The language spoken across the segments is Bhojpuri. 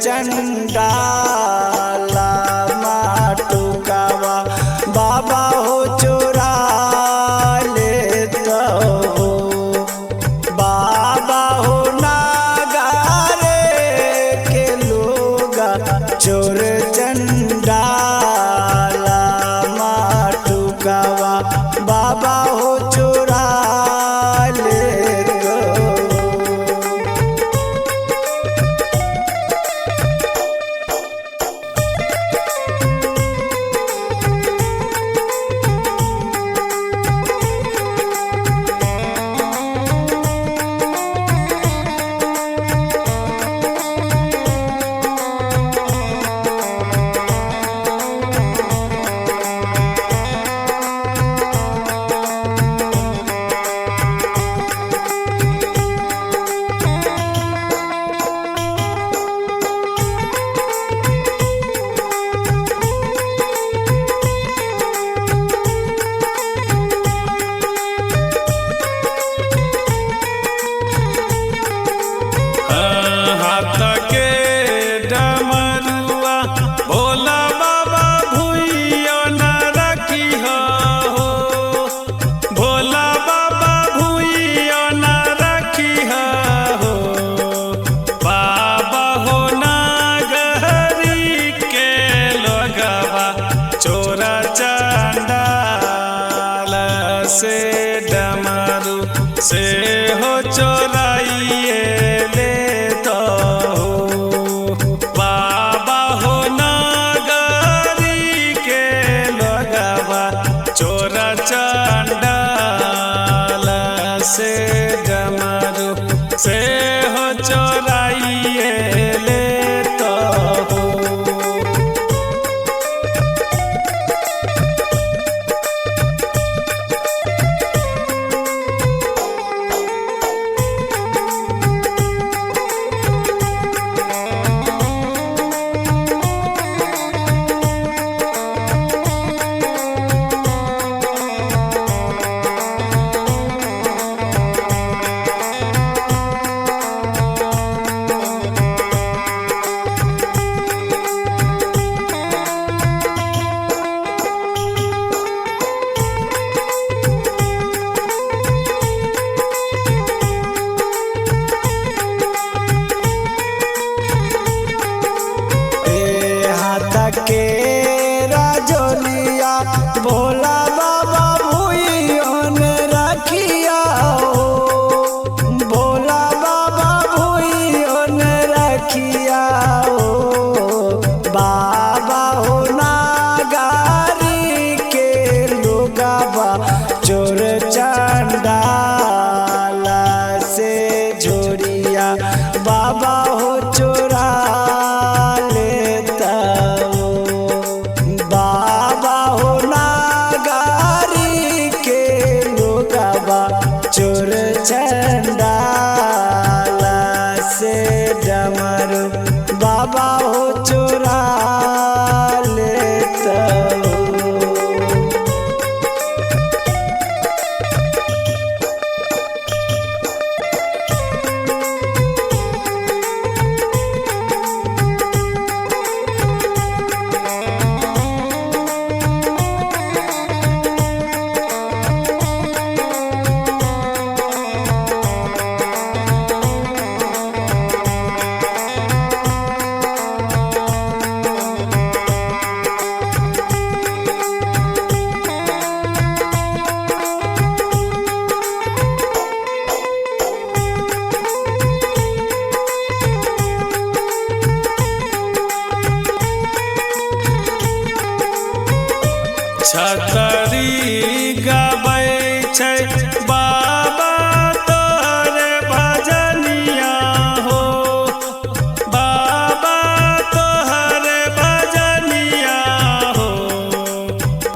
चंडाला माटुकावा बाबा हो चोरा लेता हो। बाबा हो नागारे के लोगा चोर चंडाला माटुकावा बाबा हो चोरा लेता हो। चोरा चांडाल से डमरू से हो चोराइए ले तो हो। बाबा हो नागरी के लोगवा चोरा चांडाल से डमरू से हो चोराइए ले तो हो। के राजोलिया भोला बाबा भूइयों ने रखिया हो। भोला बाबा भूइयों ने रखिया हो। बाबा हो नागारी के लोगावा चोर चंडाला से झोरिया बाबा हो चोरा लेता हो। बाबा हो नागारी के लोगावा चोर चंडाला से डमरू बाबा हो चोरा लेता हो। छतरी गबै छै बाबा तोहरे भजनिया हो। बाबा तोहरे भजनिया हो।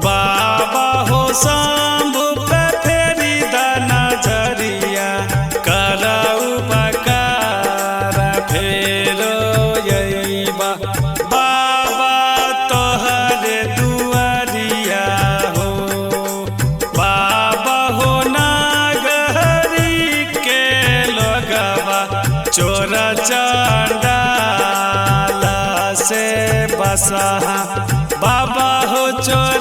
बाबा हो शंभु पे फेरी द नजरिया करऊ बकार फेरो यैबा। बाबा तोहरे दुआरिया हो। बाबा हो नागरी के लोगवा चोर चंडाल से बसहा बाबा हो चोर